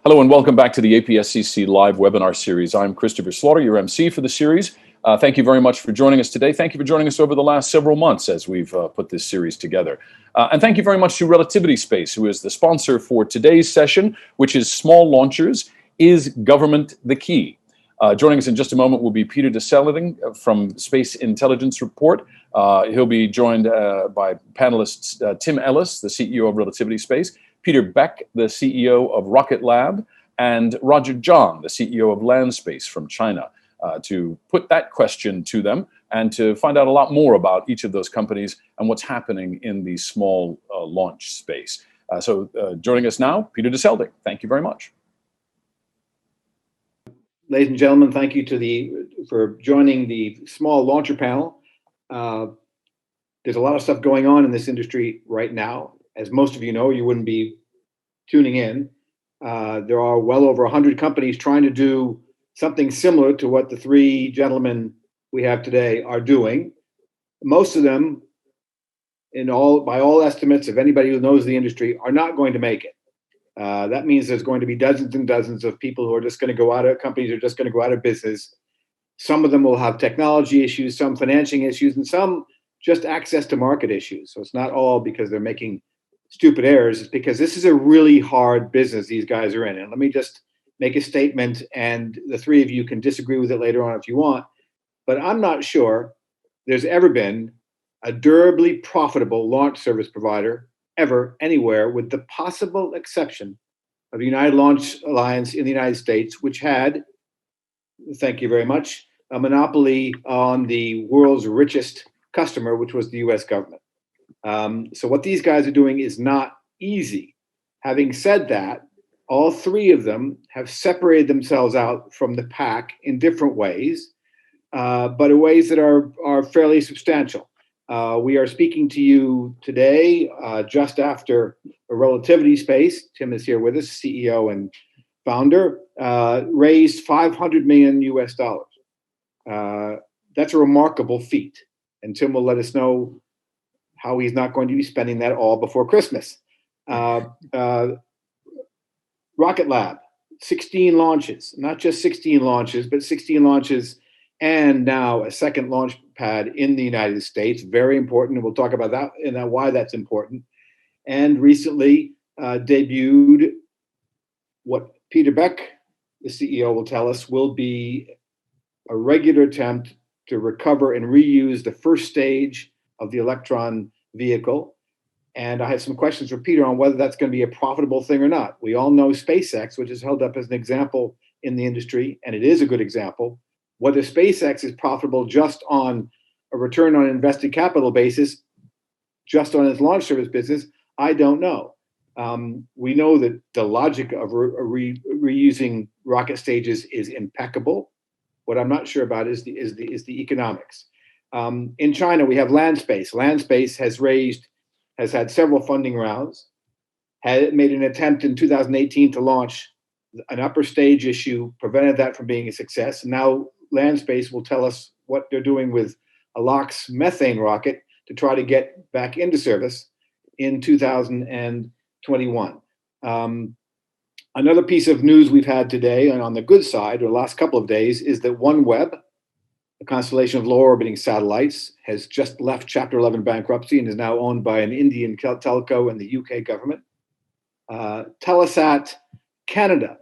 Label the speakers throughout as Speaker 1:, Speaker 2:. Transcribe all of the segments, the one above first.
Speaker 1: Hello and welcome back to the APSCC live webinar series. I'm Christopher Slaughter, your MC for the series. Thank you very much for joining us today. Thank you for joining us over the last several months as we've put this series together. And thank you very much to Relativity Space, who is the sponsor for today's session, which is Small Launchers, Is Government the Key? Joining us in just a moment will be Peter DeSelling from Space Intelligence Report. He'll be joined by panelists Tim Ellis, the CEO of Relativity Space, Peter Beck, the CEO of Rocket Lab, and Roger Zhang, the CEO of Landspace from China, to put that question to them and to find out a lot more about each of those companies and what's happening in the small launch space. So joining us now, Peter DeSelling. Thank you very much.
Speaker 2: Ladies and gentlemen, thank you for joining the small launcher panel. There's a lot of stuff going on in this industry right now. As most of you know, you wouldn't be tuning in. There are well over 100 companies trying to do something similar to what the three gentlemen we have today are doing. Most of them, by all estimates of anybody who knows the industry, are not going to make it. That means there's going to be dozens and dozens of people who are just going to go out of, companies are just going to go out of business. Some of them will have technology issues, some financing issues, and some just access to market issues. So it's not all because they're making stupid errors. It's because this is a really hard business these guys are in. And let me just make a statement, and the three of you can disagree with it later on if you want, but I'm not sure there's ever been a durably profitable launch service provider ever anywhere, with the possible exception of the United Launch Alliance in the United States, which had, thank you very much, a monopoly on the world's richest customer, which was the US government. So what these guys are doing is not easy. Having said that, all three of them have separated themselves out from the pack in different ways, but in ways that are fairly substantial. We are speaking to you today just after a Relativity Space. Tim is here with us, CEO and founder, raised $500 million US. That's a remarkable feat. And Tim will let us know how he's not going to be spending that all before Christmas. Rocket Lab, 16 launches, not just 16 launches, but 16 launches, and now a second launch pad in the United States. Very important, and we'll talk about that and why that's important. And recently debuted what Peter Beck, the CEO, will tell us will be a regular attempt to recover and reuse the first stage of the Electron vehicle. And I have some questions for Peter on whether that's going to be a profitable thing or not. We all know SpaceX, which is held up as an example in the industry, and it is a good example. Whether SpaceX is profitable just on a return on invested capital basis, just on its launch service business, I don't know. We know that the logic of reusing rocket stages is impeccable. What I'm not sure about is the economics. In China, we have Landspace. Landspace has had several funding rounds, had made an attempt in 2018 to launch an upper stage issue, prevented that from being a success. And now Landspace will tell us what they're doing with a LOX methane rocket to try to get back into service in 2021. Another piece of news we've had today, and on the good side, or the last couple of days, is that OneWeb, a constellation of low orbiting satellites, has just left Chapter 11 bankruptcy and is now owned by an Indian telco and the UK government. Telesat Canada,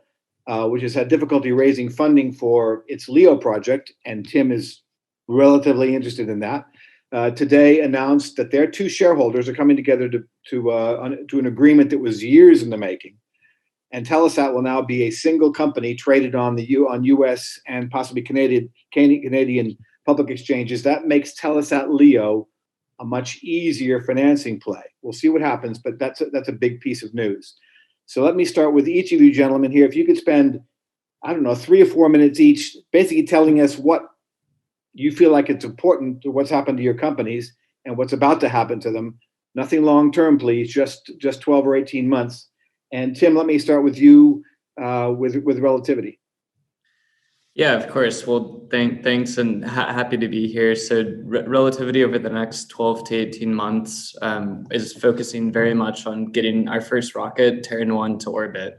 Speaker 2: which has had difficulty raising funding for its LEO project, and Tim is relatively interested in that, today announced that their two shareholders are coming together to an agreement that was years in the making. And Telesat will now be a single company traded on US and possibly Canadian public exchanges. That makes Telesat LEO a much easier financing play. We'll see what happens, but that's a big piece of news. So let me start with each of you gentlemen here. If you could spend, I don't know, 3 or 4 minutes each, basically telling us what you feel like it's important to what's happened to your companies and what's about to happen to them. Nothing long-term, please, just 12 or 18 months. And Tim, let me start with you with Relativity.
Speaker 3: Yeah, of course. Well, thanks and happy to be here. So Relativity over the next 12 to 18 months is focusing very much on getting our first rocket, Terran 1, to orbit.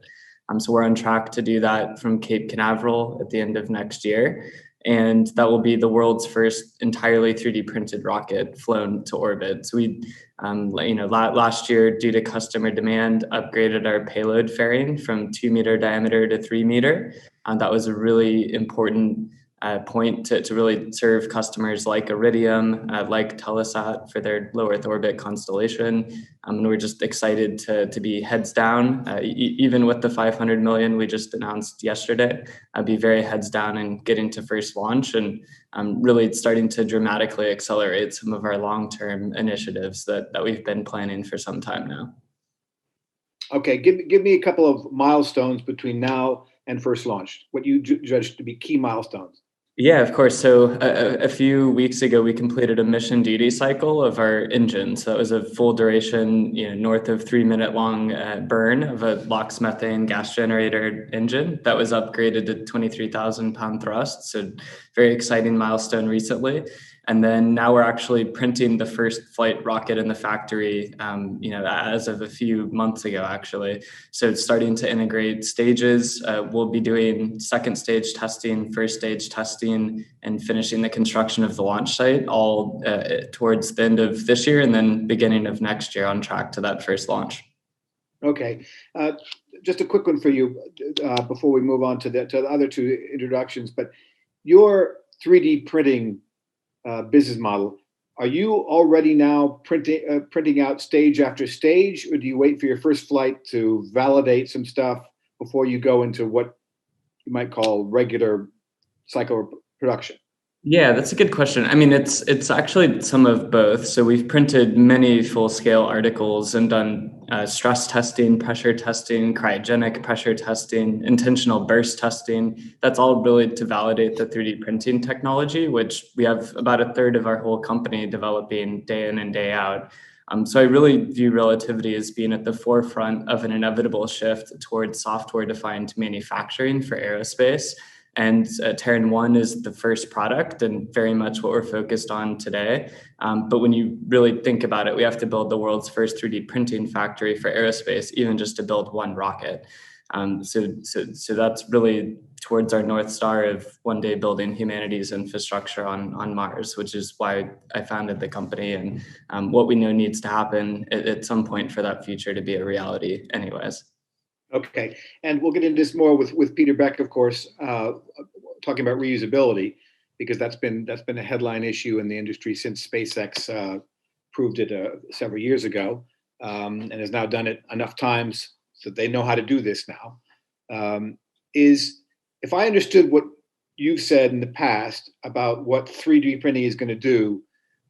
Speaker 3: So we're on track to do that from Cape Canaveral at the end of next year. And that will be the world's first entirely 3D printed rocket flown to orbit. So we, last year, due to customer demand, upgraded our payload fairing from 2-meter diameter to 3-meter. That was a really important point to really serve customers like Iridium, like Telesat for their low Earth orbit constellation. And we're just excited to be heads down, even with the 500 million we just announced yesterday. I'd be very heads down and getting to first launch and really starting to dramatically accelerate some of our long-term initiatives that we've been planning for some time now.
Speaker 2: Okay, give me a couple of milestones between now and first launch, what you judge to be key milestones.
Speaker 3: Yeah, of course. So a few weeks ago, we completed a mission duty cycle of our engine. So that was a full duration, north of 3-minute long burn of a LOX methane gas generator engine that was upgraded to 23,000 pound thrust. So very exciting milestone recently. And then now we're actually printing the first flight rocket in the factory, as of a few months ago, actually. So it's starting to integrate stages. We'll be doing second stage testing, first stage testing, and finishing the construction of the launch site all towards the end of this year and then beginning of next year on track to that first launch.
Speaker 2: Okay. Just a quick one for you before we move on to the other two introductions. But your 3D printing business model, are you already now printing out stage after stage, or do you wait for your first flight to validate some stuff before you go into what you might call regular cycle production?
Speaker 3: Yeah, that's a good question. I mean, it's actually some of both. So we've printed many full-scale articles and done stress testing, pressure testing, cryogenic pressure testing, intentional burst testing. That's all really to validate the 3D printing technology, which we have about a third of our whole company developing day in and day out. So I really view Relativity as being at the forefront of an inevitable shift towards software-defined manufacturing for aerospace. And Terran 1 is the first product and very much what we're focused on today. But when you really think about it, we have to build the world's first 3D printing factory for aerospace, even just to build one rocket. So that's really towards our North Star of one day building humanity's infrastructure on Mars, which is why I founded the company and what we know needs to happen at some point for that future to be a reality anyways.
Speaker 2: Okay, and we'll get into this more with Peter Beck, of course, talking about reusability, because that's been a headline issue in the industry since SpaceX proved it several years ago, and has now done it enough times so they know how to do this now. If I understood what you've said in the past about what 3D printing is going to do,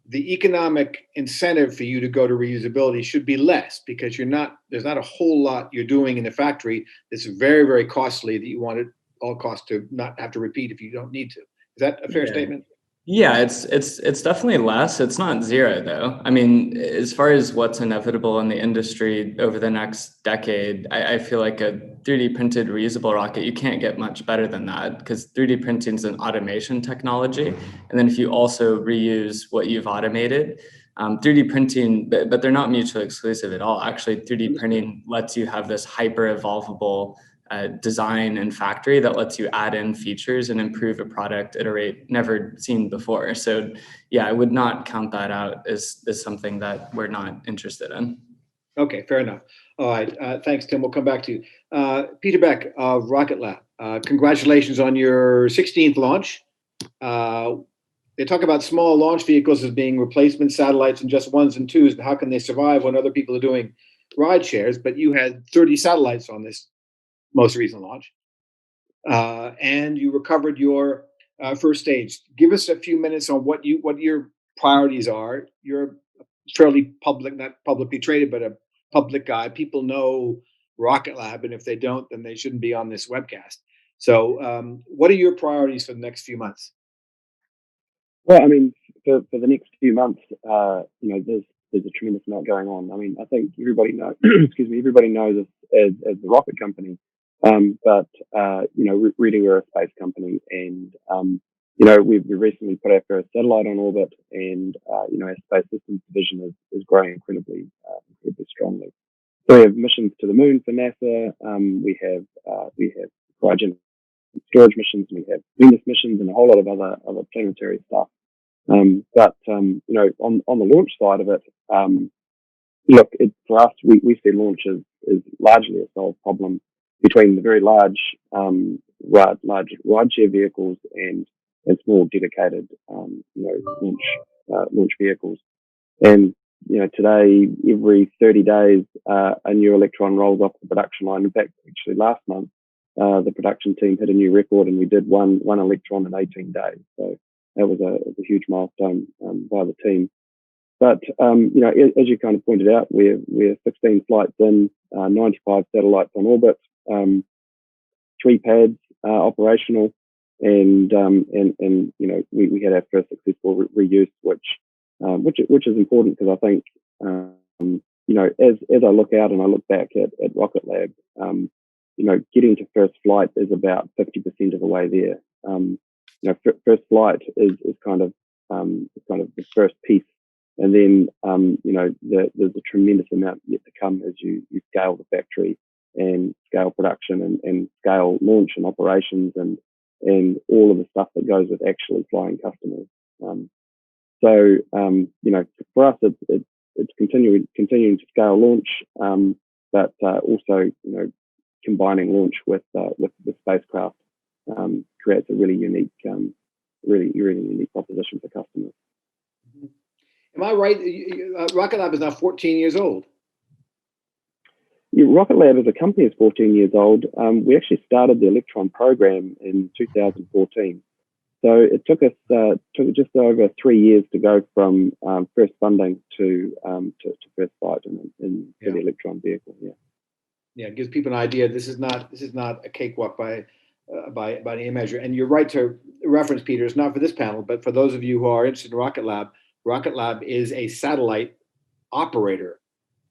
Speaker 2: the economic incentive for you to go to reusability should be less, because there's not a whole lot you're doing in the factory that's very, very costly that you want at all costs to not have to repeat if you don't need to. Is that a fair statement?
Speaker 3: Yeah, it's definitely less. It's not zero though. I mean, as far as what's inevitable in the industry over the next decade, I feel like a 3D printed reusable rocket, you can't get much better than that, because 3D printing is an automation technology. And then if you also reuse what you've automated, 3D printing, but they're not mutually exclusive at all. Actually, 3D printing lets you have this hyper evolvable design and factory that lets you add in features and improve a product, iterate, never seen before. So yeah, I would not count that out as something that we're not interested in.
Speaker 2: Okay, fair enough. All right, thanks, Tim. We'll come back to you. Peter Beck of Rocket Lab. Congratulations on your 16th launch. They talk about small launch vehicles as being replacement satellites and just ones and twos, and how can they survive when other people are doing ride shares? But you had 30 satellites on this most recent launch, and you recovered your first stage. Give us a few minutes on what your priorities are. You're fairly public, not publicly traded, but a public guy. People know Rocket Lab, and if they don't, then they shouldn't be on this webcast. So, what are your priorities for the next few months?
Speaker 4: Well, I mean, for the next few months, there's a tremendous amount going on. I mean, I think everybody knows, everybody knows us as the rocket company, but really we're a space company, and we've recently put our first satellite on orbit, and our space systems division is growing incredibly strongly. So we have missions to the moon for NASA. We have cryogenic storage missions, and we have Venus missions, and a whole lot of other planetary stuff. But on the launch side of it, for us, we see launch as largely a solved problem between the very large rideshare vehicles and small dedicated launch vehicles. And today, every 30 days, a new Electron rolls off the production line. In fact, actually last month, the production team hit a new record, and we did one Electron in 18 days. So that was a huge milestone by the team. But as you kind of pointed out, we're 16 flights in, 95 satellites on orbit, 3 pads operational, and we had our first successful reuse, which is important, because I think as I look out and I look back at Rocket Lab, getting to first flight is about 50% of the way there. First flight is kind of the first piece, and then there's a tremendous amount yet to come as you scale the factory and scale production and scale launch and operations and all of the stuff that goes with actually flying customers. So for us, it's continuing to scale launch, but also combining launch with the spacecraft creates a really unique proposition for customers.
Speaker 2: Am I right? Rocket Lab is now 14 years old.
Speaker 4: Yeah, Rocket Lab as a company is 14 years old. We actually started the Electron program in 2014. So it took us just over 3 years to go from first funding to first flight in the Electron vehicle.
Speaker 2: Yeah, it gives people an idea. This is not a cakewalk by any measure. And you're right to reference, Peter. It's not for this panel, but for those of you who are interested in Rocket Lab, Rocket Lab is a satellite operator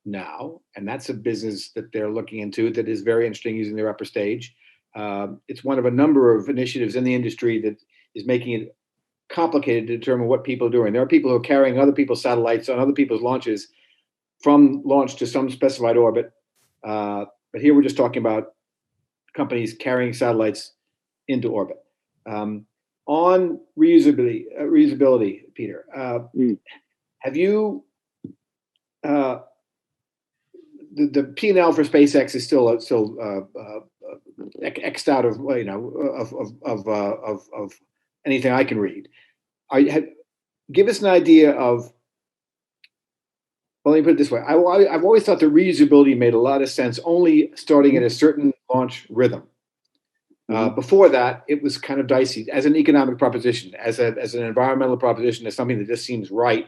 Speaker 2: now, and that's a business that they're looking into that is very interesting using their upper stage. It's one of a number of initiatives in the industry that is making it complicated to determine what people are doing. There are people who are carrying other people's satellites on other people's launches from launch to some specified orbit. But here we're just talking about companies carrying satellites into orbit. On reusability, Peter, have you the P&L for SpaceX is still X'd out of anything I can read. Give us an idea of. Well, let me put it this way. I've always thought the reusability made a lot of sense, only starting at a certain launch rhythm. Before that, it was kind of dicey as an economic proposition, as an environmental proposition, as something that just seems right.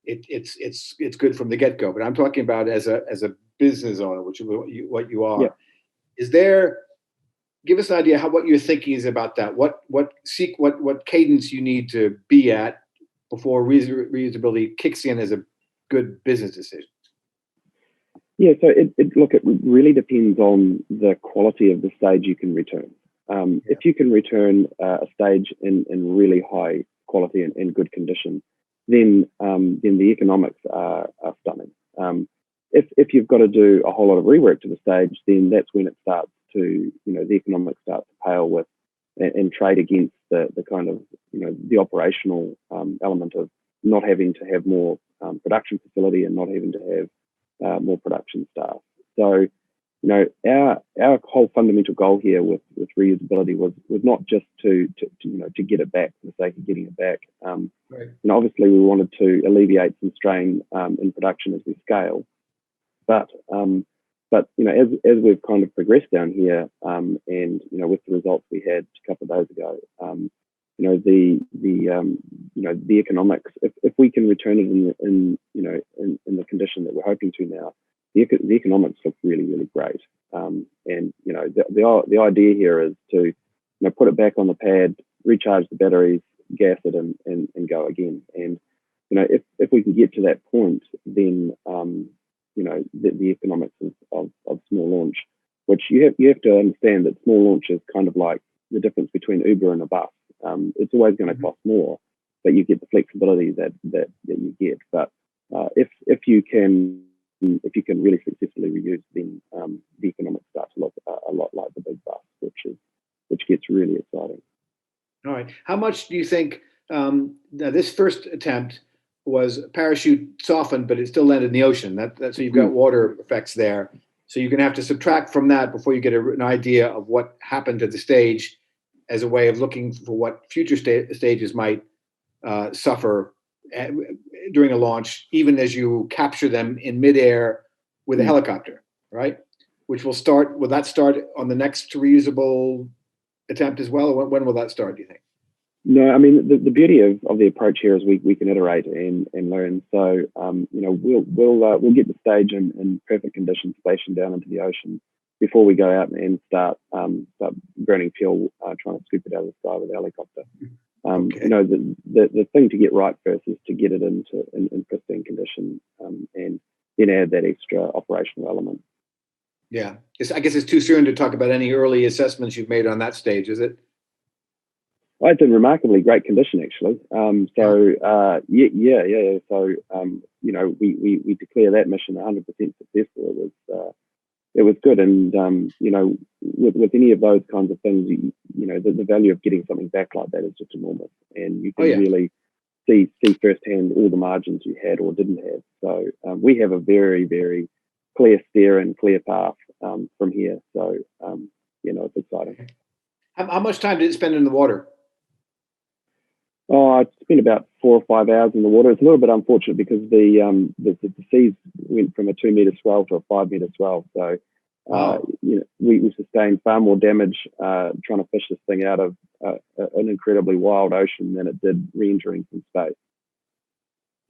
Speaker 2: It's good from the get-go. But I'm talking about as a business owner, which is what you are. Yeah. Give us an idea what your thinking is about that. What cadence you need to be at before reusability kicks in as a good business decision?
Speaker 4: Yeah, so it really depends on the quality of the stage you can return. If you can return a stage in really high quality and good condition, then the economics are stunning. If you've got to do a whole lot of rework to the stage, then that's when it starts to, the economics start to pale with and trade against the kind of, the operational element of not having to have more production facility and not having to have more production staff. So, our whole fundamental goal here with reusability was not just to get it back for the sake of getting it back.
Speaker 2: Right.
Speaker 4: Obviously we wanted to alleviate some strain in production as we scale, but as we've kind of progressed down here, and with the results we had a couple of days ago, the economics, if we can return it in the condition that we're hoping to now, the economics look really, really great. And the idea here is to put it back on the pad, recharge the batteries, gas it, and go again. And if we can get to that point, then the economics of small launch, which you have to understand that small launch is kind of like the difference between Uber and a bus. It's always going to cost more, but you get the flexibility that you get. But if you can really successfully reuse, then the economics start to look a lot like the big bus, which gets really exciting.
Speaker 2: All right. How much do you think now this first attempt was parachute softened, but it still landed in the ocean? So you've got water effects there. So you're going to have to subtract from that before you get an idea of what happened to the stage, as a way of looking for what future stages might suffer during a launch, even as you capture them in midair with a helicopter, right? Which will that start on the next reusable attempt as well? Or when will that start, do you think?
Speaker 4: No, I mean, the beauty of the approach here is we can iterate and learn. So, we'll get the stage in perfect conditions, stationed down into the ocean before we go out and start burning fuel, trying to scoop it out of the sky with a helicopter.
Speaker 2: Okay.
Speaker 4: The thing to get right first is to get it in pristine condition, and then add that extra operational element.
Speaker 2: Yeah, I guess it's too soon to talk about any early assessments you've made on that stage, is it?
Speaker 4: Well, it's in remarkably great condition, actually. So we declare that mission 100% successful. It was good, and with any of those kinds of things, the value of getting something back like that is just enormous, and you can really see firsthand all the margins you had or didn't have. So we have a very, very clear steer and clear path from here. So it's exciting.
Speaker 2: How much time did it spend in the water?
Speaker 4: Oh, it's been about 4 or 5 hours in the water. It's a little bit unfortunate because the seas went from a 2 meter swell to a 5 meter swell. So, we sustained far more damage trying to fish this thing out of an incredibly wild ocean than it did re-entering from space.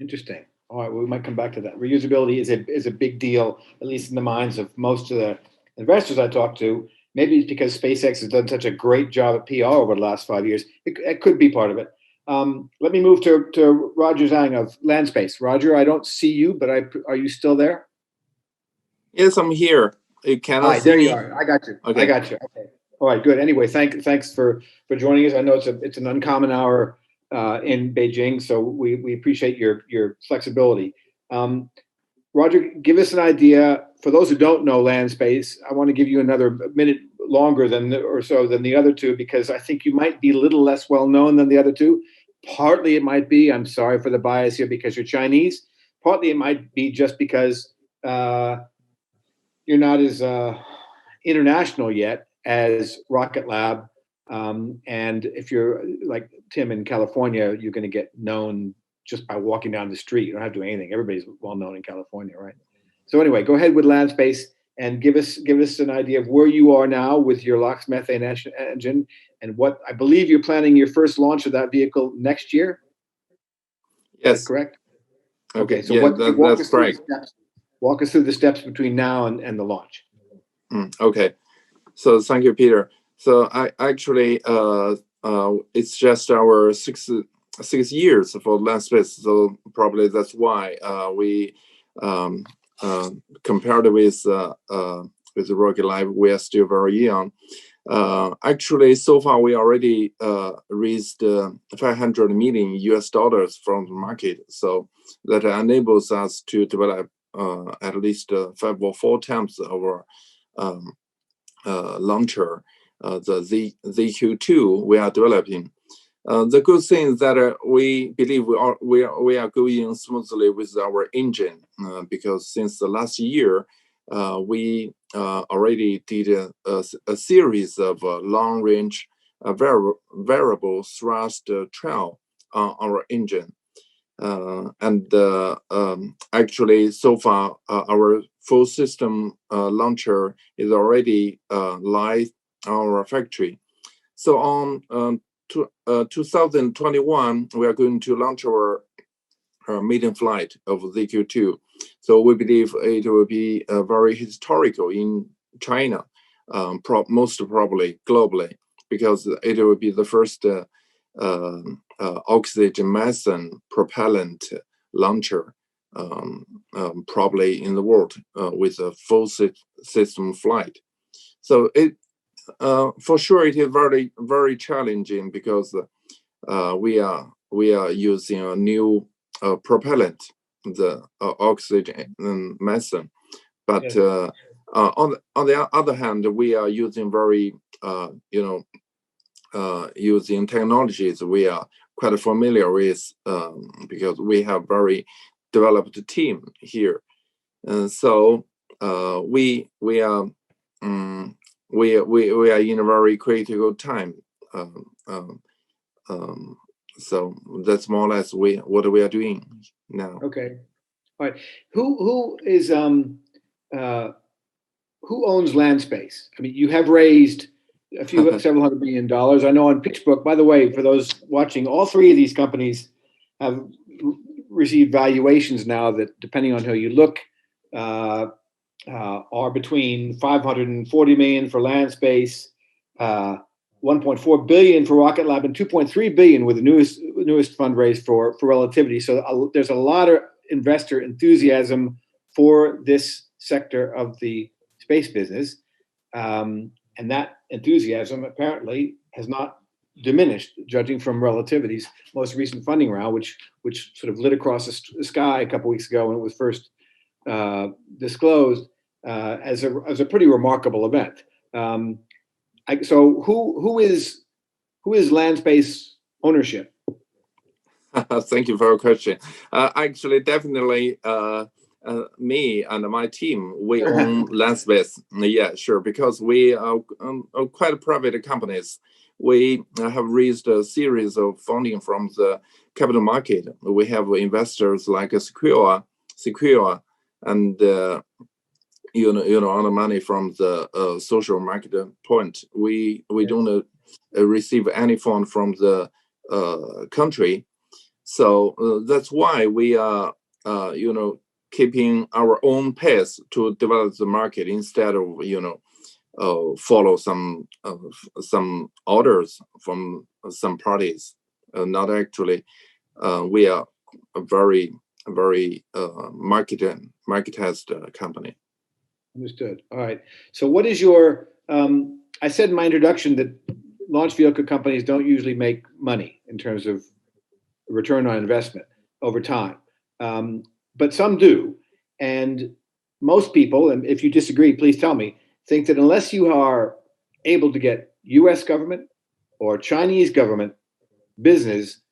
Speaker 4: Interesting.
Speaker 2: All right, well, we might come back to that. Reusability is a big deal, at least in the minds of most of the investors I talk to. Maybe it's because SpaceX has done such a great job at PR over the last 5 years. It could be part of it. Let me move to Roger Zhang of Landspace. Roger, I don't see you, but are you still there?
Speaker 5: Yes, I'm here. You cannot see
Speaker 2: there
Speaker 5: me.
Speaker 2: You are. I got you.
Speaker 5: Okay.
Speaker 2: I got you. Okay. All right. Good. Anyway, thanks for joining us. I know it's an uncommon hour in Beijing, so we appreciate your flexibility. Roger, give us an idea. For those who don't know Landspace, I want to give you another minute longer than the other two, because I think you might be a little less well known than the other two. Partly it might be, I'm sorry for the bias here, because you're Chinese. Partly it might be just because you're not as international yet as Rocket Lab. And if you're like Tim in California, you're going to get known just by walking down the street. You don't have to do anything. Everybody's well known in California, right? So anyway, go ahead with Landspace and give us an idea of where you are now with your LOX methane engine, and what I believe you're planning your first launch of that vehicle next year.
Speaker 5: Yes.
Speaker 2: Is that correct?
Speaker 5: Okay.
Speaker 2: So
Speaker 5: yeah, that's correct.
Speaker 2: Walk us through the steps between now and the launch.
Speaker 5: Okay. So thank you, Peter. So I actually it's just our six years for Landspace, so probably that's why we compared with Rocket Lab, we are still very young. Actually, so far we already raised $500 million from the market, so that enables us to develop at least 5 or 4 times our launcher, the ZQ2 we are developing. The good thing is that we believe we are going smoothly with our engine because since the last year we already did a series of long-range variable thrust trial on our engine. Actually, so far, our full system launcher is already live on our factory. So on 2021, we are going to launch our maiden flight of ZQ2. So we believe it will be very historical in China, most probably globally, because it will be the first oxygen methane propellant launcher probably in the world with a full system flight. So it for sure it is very challenging because we are using a new propellant, the oxygen methane, but yes. On the other hand, we are using very using technologies we are quite familiar with because we have very developed team here, and so we are in a very critical time. So that's more or less what we are doing now.
Speaker 2: Okay, all right. Who owns land space? I mean, you have raised several $100 million. I know on PitchBook, by the way, for those watching, all three of these companies have received valuations now that, depending on how you look, are between $540 million for land space, $1.4 billion for Rocket Lab, and $2.3 billion with the newest fundraise for Relativity. So there's a lot of investor enthusiasm for this sector of the space business. And that enthusiasm apparently has not diminished, judging from Relativity's most recent funding round, which sort of lit across the sky a couple weeks ago when it was first disclosed as a pretty remarkable event. So who is land space ownership?
Speaker 5: Thank you for your question. Actually, definitely. Me and my team, we own land space. Yeah, sure, because we are quite private companies. We have raised a series of funding from the capital market. We have investors like Secure, and on the money from the social market point. We don't receive any fund from the country, so that's why we are keeping our own pace to develop the market instead of follow some orders from some parties. Not actually, we are a very market-test company.
Speaker 2: Understood. All right. So what is your? I said in my introduction that launch vehicle companies don't usually make money in terms of return on investment over time. But some do, and most people, and if you disagree, please tell me, think that unless you are able to get U.S. government or Chinese government business,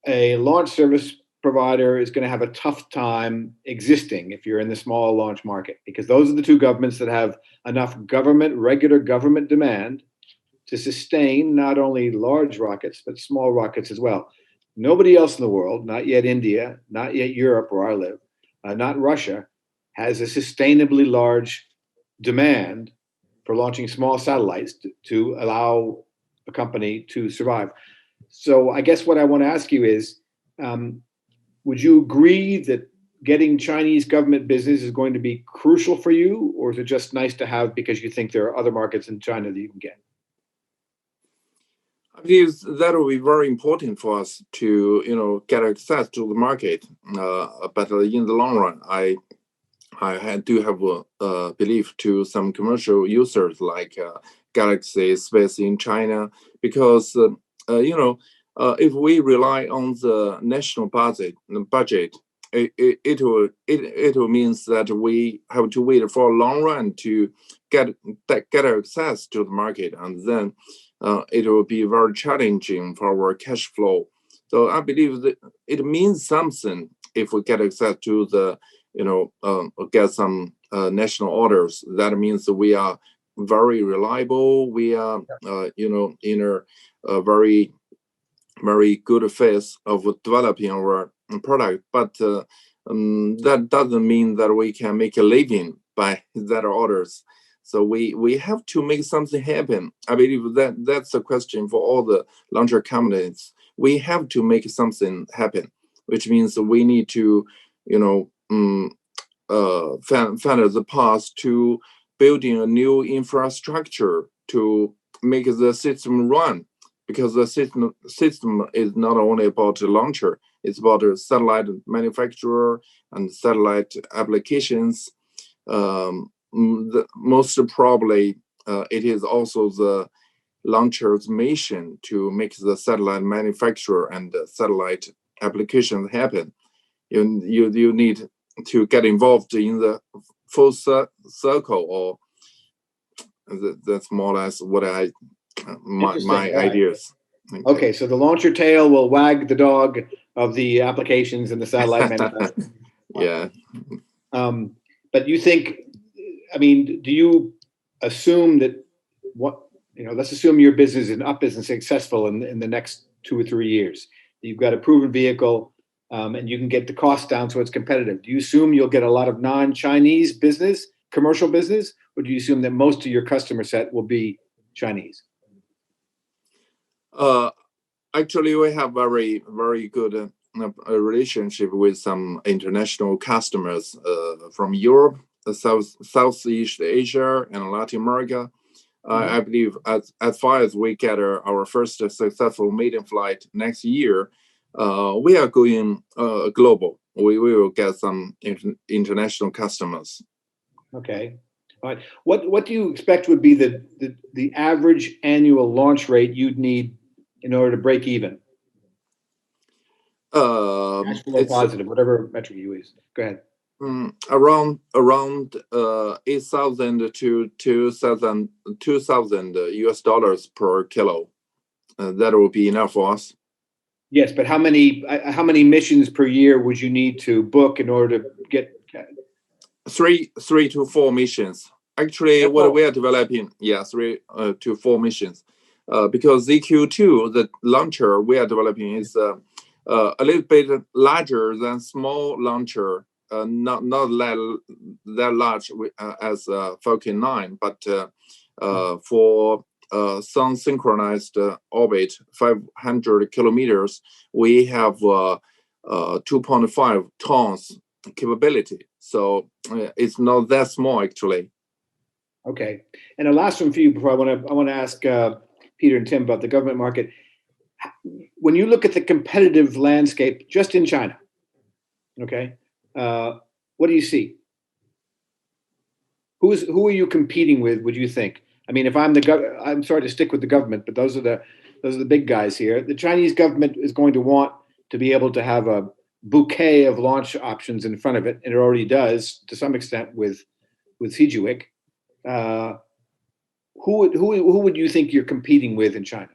Speaker 2: a launch service provider is going to have a tough time existing if you're in the small launch market, because those are the two governments that have enough regular government demand to sustain not only large rockets, but small rockets as well. Nobody else in the world, not yet India, not yet Europe where I live, not Russia, has a sustainably large demand for launching small satellites to allow a company to survive. So I guess what I want to ask you is, would you agree that getting Chinese government business is going to be crucial for you, or is it just nice to have because you think there are other markets in China that you can get?
Speaker 5: I believe that will be very important for us to, get access to the market. But in the long run, I do have a belief to some commercial users like Galaxy Space in China, because if we rely on the national budget, it will means that we have to wait for a long run to get access to the market, and then it will be very challenging for our cash flow. So I believe that it means something if we get access to the, get some national orders. That means that we are very reliable. We are, in a very, very good phase of developing our product. But that doesn't mean that we can make a living by that orders. So we have to make something happen. I believe that's a question for all the launcher companies. We have to make something happen, which means we need to, find the path to building a new infrastructure to make the system run. Because the system is not only about the launcher, it's about a satellite manufacturer and satellite applications. Most probably, it is also the launcher's mission to make the satellite manufacturer and the satellite applications happen. You need to get involved in the full circle, or that's more or less what my ideas.
Speaker 2: Okay, so the launcher tail will wag the dog of the applications and the satellite manufacturer.
Speaker 5: Yeah.
Speaker 2: But you think, do you assume that let's assume your business is up and successful in the next 2 or 3 years. You've got a proven vehicle, and you can get the cost down so it's competitive. Do you assume you'll get a lot of non-Chinese business, commercial business, or do you assume that most of your customer set will be Chinese?
Speaker 5: Actually, we have very, very good relationship with some international customers from Europe, Southeast Asia, and Latin America. I believe as far as we get our first successful maiden flight next year, we are going global. We will get some international customers.
Speaker 2: Okay. All right. What do you expect would be the average annual launch rate you'd need in order to break even? Cash flow positive, whatever metric you use. Go ahead.
Speaker 5: Around 8,000 to 2,000 US dollars per kilo. That will be enough for us.
Speaker 2: Yes, but how many missions per year would you need to book in order to get?
Speaker 5: 3 to 4 missions. Actually, what we are developing, 3 to 4 missions. Because ZQ2, the launcher we are developing, is a little bit larger than small launcher. Not that large as Falcon 9, but for sun synchronized orbit, 500 kilometers, we have 2.5 tons capability. So it's not that small, actually.
Speaker 2: Okay, and the last one for you before I want to ask Peter and Tim about the government market. When you look at the competitive landscape just in China, okay, what do you see? Who are you competing with? Would you think? If I'm sorry to stick with the government, but those are the big guys here. The Chinese government is going to want to be able to have a bouquet of launch options in front of it, and it already does to some extent with Sijuik. Who would you think you're competing with in China?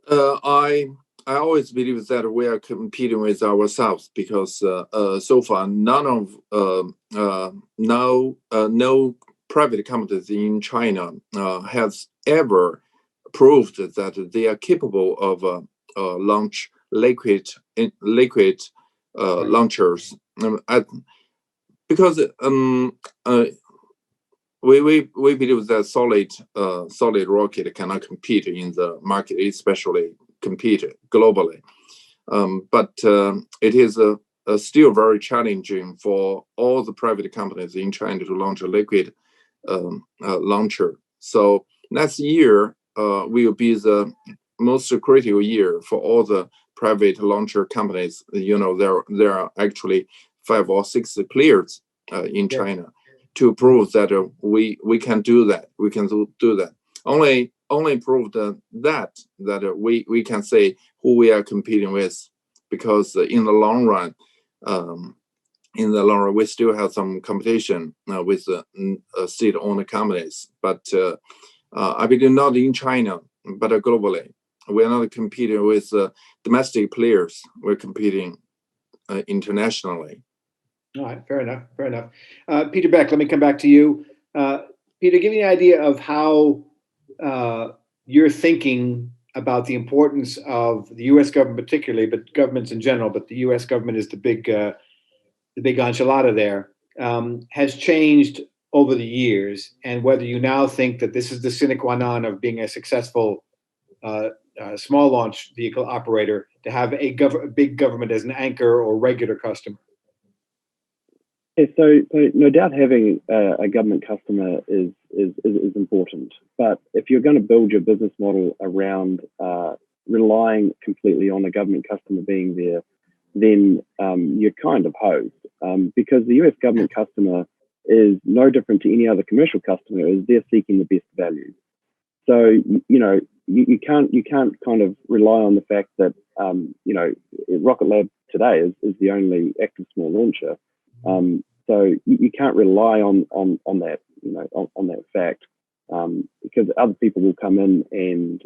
Speaker 5: I always believe that we are competing with ourselves because so far no private companies in China has ever proved that they are capable of launch liquid launchers. Because we believe that solid rocket cannot compete in the market, especially compete globally. But it is still very challenging for all the private companies in China to launch a liquid launcher. So next year will be the most critical year for all the private launcher companies. There are actually 5 or 6 players in China to prove that we can do that. We can do that. Only prove that we can say who we are competing with, because in the long run, in the long run, we still have some competition with state-owned companies. But I believe not in China, but globally. We're not competing with domestic players. We're competing internationally.
Speaker 2: All right, fair enough, fair enough. Peter Beck, let me come back to you. Peter, give me an idea of how you're thinking about the importance of the U.S. government particularly, but governments in general, but the U.S. government is the big enchilada there, has changed over the years, and whether you now think that this is the sine qua non of being a successful small launch vehicle operator, to have a big government as an anchor or regular customer.
Speaker 4: Yeah, so no doubt having a government customer is important. But if you're going to build your business model around relying completely on a government customer being there, then you're kind of hosed, because the US government customer is no different to any other commercial customer, is they're seeking the best value. So you can't kind of rely on the fact that Rocket Lab today is the only active small launcher. So you can't rely on that on that fact, because other people will come in and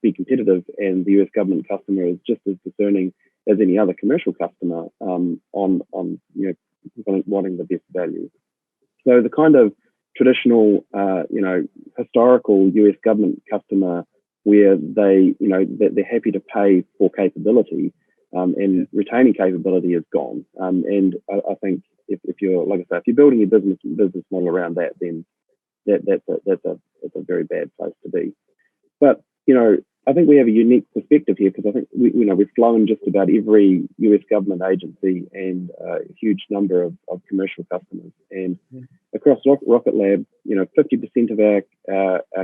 Speaker 4: be competitive, and the US government customer is just as discerning as any other commercial customer on wanting the best value. So the kind of traditional historical US government customer where they're happy to pay for capability and retaining capability is gone. And I think if you're, like I say, if you're building your business model around that, then that's a very bad place to be. But I think we have a unique perspective here, because I think we've flown just about every US government agency and a huge number of commercial customers. And across Rocket Lab, 50% of our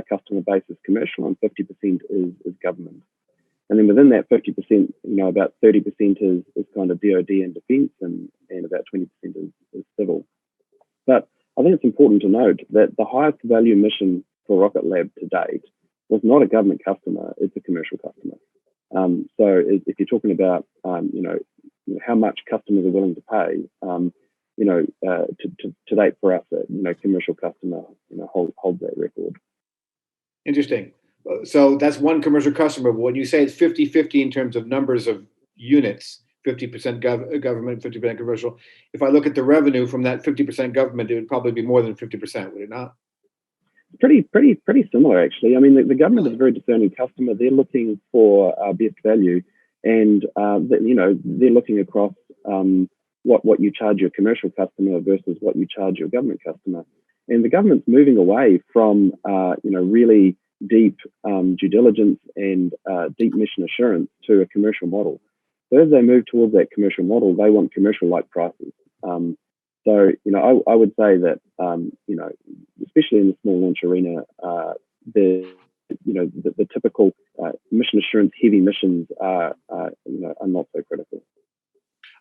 Speaker 4: customer base is commercial and 50% is government. And then within that 50%, about 30% is kind of DoD and defense, and about 20% is civil. But I think it's important to note that the highest value mission for Rocket Lab to date was not a government customer, it's a commercial customer. So if you're talking about, how much customers are willing to pay, to date for us, commercial customer, holds that record.
Speaker 2: Interesting. So that's one commercial customer. But when you say it's 50-50 in terms of numbers of units, 50% government, 50% commercial, if I look at the revenue from that 50% government, it would probably be more than 50%, would it not?
Speaker 4: Pretty similar, actually. I mean, the government is a very discerning customer. They're looking for best value, and they're looking across what you charge your commercial customer versus what you charge your government customer. And the government's moving away from really deep due diligence and deep mission assurance to a commercial model. So as they move towards that commercial model, they want commercial-like prices. So I would say that especially in the small launch arena, the typical mission assurance heavy missions are not so critical.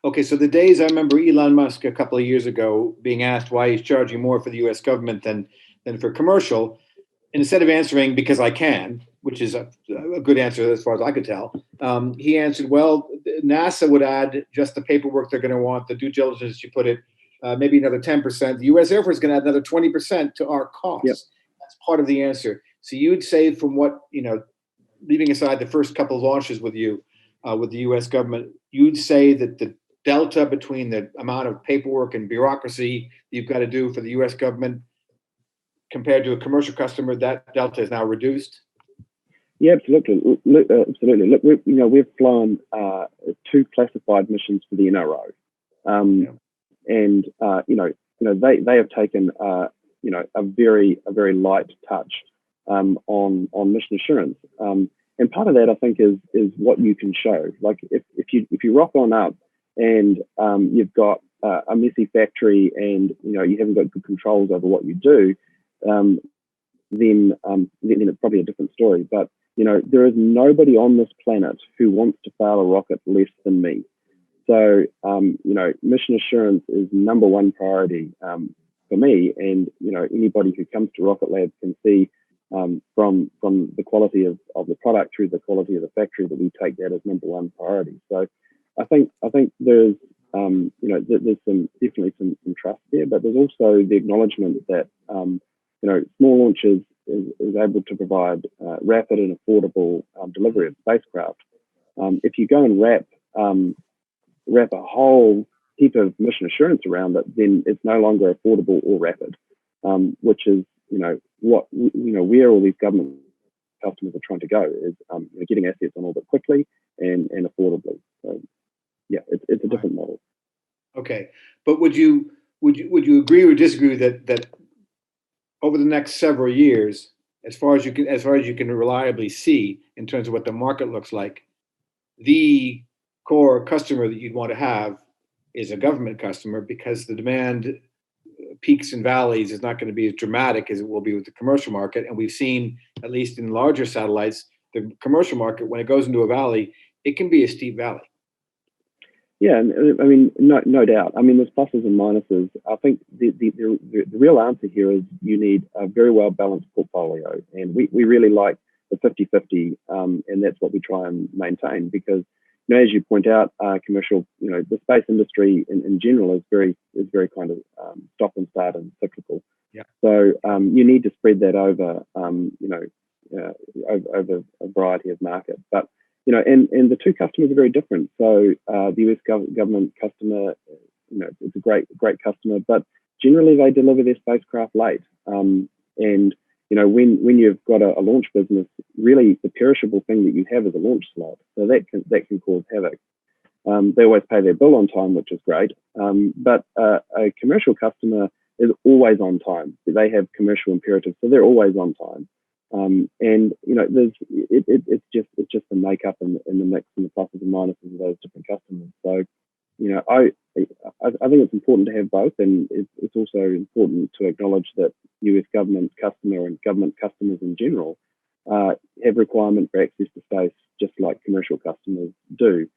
Speaker 2: Okay, so the days I remember Elon Musk a couple of years ago being asked why he's charging more for the U.S. government than for commercial, instead of answering because I can, which is a good answer as far as I could tell, he answered, well, NASA would add just the paperwork they're going to want, the due diligence you put it, maybe another 10%. The U.S. Air Force is going to add another 20% to our costs. Yep. That's part of the answer. So you'd say, from what, leaving aside the first couple of launches with you, with the U.S. government, you'd say that the delta between the amount of paperwork and bureaucracy you've got to do for the U.S. government compared to a commercial customer, that delta is now reduced?
Speaker 4: Yeah, absolutely. Absolutely. Look, we've flown 2 classified missions for the NRO, and they have taken a very light touch on mission assurance, and part of that I think is what you can show. Like if you rock on up and you've got a messy factory and you haven't got good controls over what you do, then it's probably a different story. But there is nobody on this planet who wants to fail a rocket less than me. So mission assurance is number one priority for me, and anybody who comes to Rocket Lab can see from the quality of the product through the quality of the factory that we take that as number one priority. So I think there's there's definitely some trust there, but there's also the acknowledgement that small launches is able to provide rapid and affordable delivery of spacecraft. If you go and wrap a whole heap of mission assurance around it, then it's no longer affordable or rapid, which is where all these government customers are trying to go is getting assets on orbit quickly and affordably. So yeah, it's a different model.
Speaker 2: Okay, but would you agree or disagree that over the next several years, as far as you can reliably see in terms of what the market looks like, the core customer that you'd want to have is a government customer, because the demand peaks and valleys is not going to be as dramatic as it will be with the commercial market. And we've seen, at least in larger satellites, the commercial market, when it goes into a valley, it can be a steep valley.
Speaker 4: Yeah, I mean, no doubt. I mean, there's pluses and minuses. I think the real answer here is you need a very well balanced portfolio, and we really like the 50-50, and that's what we try and maintain, because as you point out, commercial, the space industry in general is very kind of stop and start and cyclical.
Speaker 2: Yeah.
Speaker 4: So you need to spread that over over a variety of markets, but. And the two customers are very different. So the US government customer, it's a great customer, but generally they deliver their spacecraft late. And when you've got a launch business, really the perishable thing that you have is a launch slot. So that can cause havoc. They always pay their bill on time, which is great. But a commercial customer is always on time. They have commercial imperatives, so they're always on time. It's just the makeup and the mix and the pluses and minuses of those different customers. So, I think it's important to have both, and it's also important to acknowledge that US government customer and government customers in general have requirement for access to space, just like commercial customers do.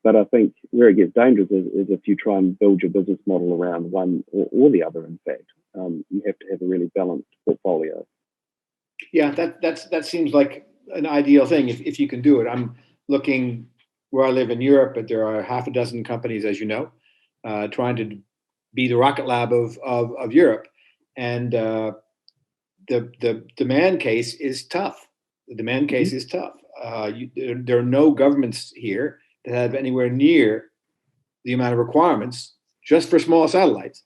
Speaker 4: But I think where it gets dangerous is if you try and build your business model around one or the other. In fact, you have to have a really balanced portfolio.
Speaker 2: Yeah, that seems like an ideal thing if you can do it. I'm looking where I live in Europe, but there are half a dozen companies, as you know, trying to be the rocket lab of Europe, and the demand case is tough. The demand case is tough. There are no governments here that have anywhere near the amount of requirements just for small satellites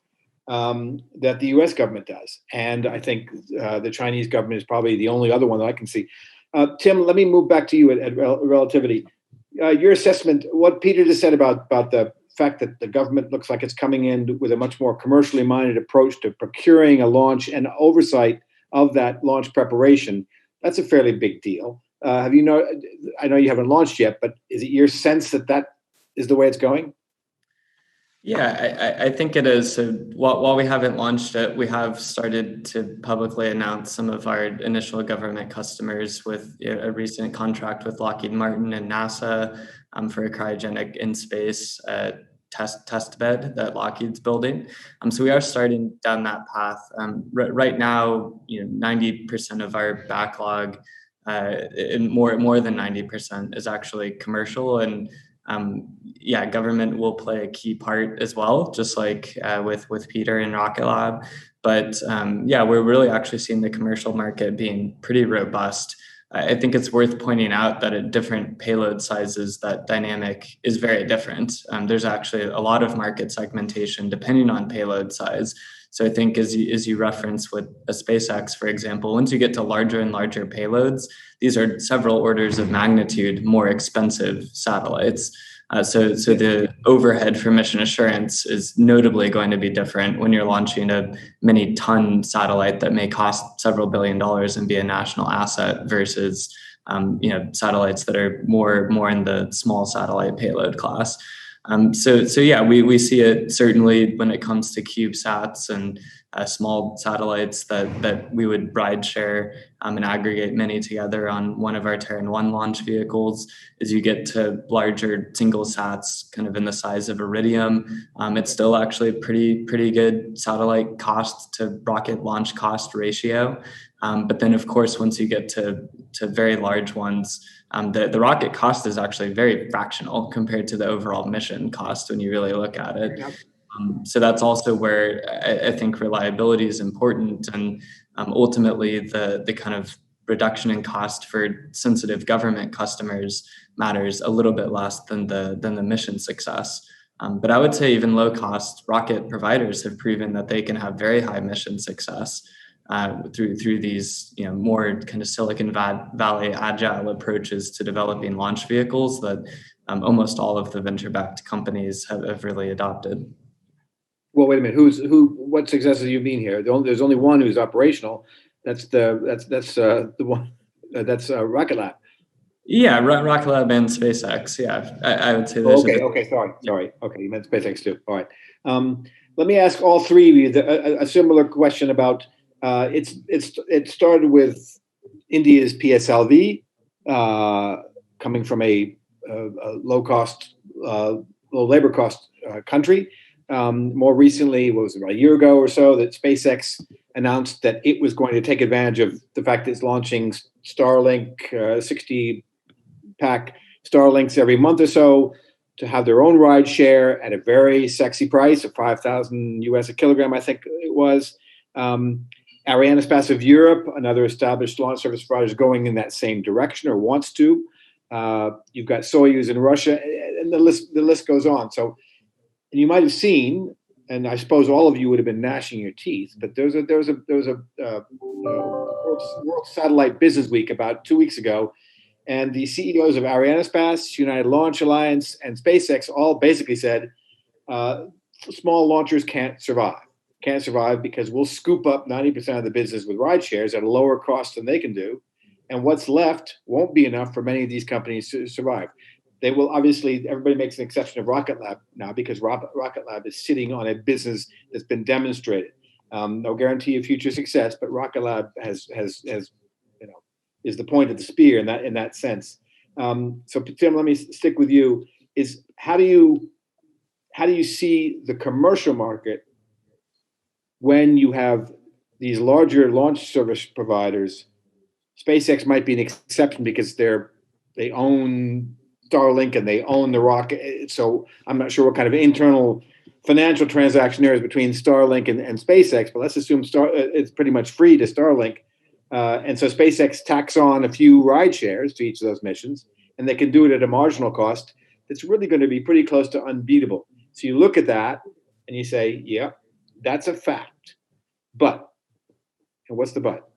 Speaker 2: that the US government does. And I think the Chinese government is probably the only other one that I can see. Tim, let me move back to you at Relativity. Your assessment, what Peter just said about the fact that the government looks like it's coming in with a much more commercially minded approach to procuring a launch and oversight of that launch preparation, that's a fairly big deal. I know you haven't launched yet, but is it your sense that is the way it's going?
Speaker 3: Yeah, I think it is. So while we haven't launched it, we have started to publicly announce some of our initial government customers with a recent contract with Lockheed Martin and NASA for a cryogenic in-space test bed that Lockheed's building. So we are starting down that path. Right now, 90% of our backlog, more than 90%, is actually commercial, and government will play a key part as well, just like with Peter and Rocket Lab. But we're really actually seeing the commercial market being pretty robust. I think it's worth pointing out that at different payload sizes, that dynamic is very different. There's actually a lot of market segmentation depending on payload size. So I think as you reference with a SpaceX, for example, once you get to larger and larger payloads, these are several orders of magnitude more expensive satellites. So the overhead for mission assurance is notably going to be different when you're launching a many ton satellite that may cost several $billion and be a national asset versus satellites that are more in the small satellite payload class. We see it certainly when it comes to CubeSats and small satellites that we would rideshare and aggregate many together on one of our Terran 1 launch vehicles. As you get to larger single sats, kind of in the size of Iridium, it's still actually a pretty good satellite cost to rocket launch cost ratio. But then, of course, once you get to very large ones, the rocket cost is actually very fractional compared to the overall mission cost when you really look at it.
Speaker 2: Yep.
Speaker 3: So that's also where I think reliability is important, and ultimately the kind of reduction in cost for sensitive government customers matters a little bit less than the mission success. But I would say even low cost rocket providers have proven that they can have very high mission success through these more kind of Silicon Valley agile approaches to developing launch vehicles that almost all of the venture-backed companies have really adopted.
Speaker 2: Well, wait a minute. What successes do you mean here? There's only one who's operational. That's the one. That's Rocket Lab.
Speaker 3: Yeah, Rocket Lab and SpaceX. Yeah, I would say there's.
Speaker 2: Okay. Sorry. Okay, you meant SpaceX too. All right. Let me ask all three of you a similar question about. It started with India's PSLV coming from a low labor cost country. More recently, what was it, about a year ago or so, that SpaceX announced that it was going to take advantage of the fact that it's launching Starlink, 60-pack Starlinks every month or so, to have their own ride share at a very sexy price of $5,000 a kilogram, I think it was. Arianespace of Europe, another established launch service provider, is going in that same direction, or wants to. You've got Soyuz in Russia, and the list goes on. So, and you might have seen, and I suppose all of you would have been gnashing your teeth, but there was a World Satellite Business Week about 2 weeks ago, and the CEOs of Arianespace, United Launch Alliance, and SpaceX all basically said, small launchers can't survive because we'll scoop up 90% of the business with ride shares at a lower cost than they can do, and what's left won't be enough for many of these companies to survive. They will obviously, everybody makes an exception of Rocket Lab now because Rocket Lab is sitting on a business that's been demonstrated. No guarantee of future success, but Rocket Lab has is the point of the spear in that sense. So Tim, let me stick with you. Is how do you see the commercial market when you have these larger launch service providers? SpaceX might be an exception because they own Starlink and they own the rocket. So I'm not sure what kind of internal financial transaction there is between Starlink and SpaceX, but let's assume it's pretty much free to Starlink. And so SpaceX tacks on a few ride shares to each of those missions, and they can do it at a marginal cost that's really going to be pretty close to unbeatable. So you look at that and you say, yeah, that's a fact. But, and what's the but?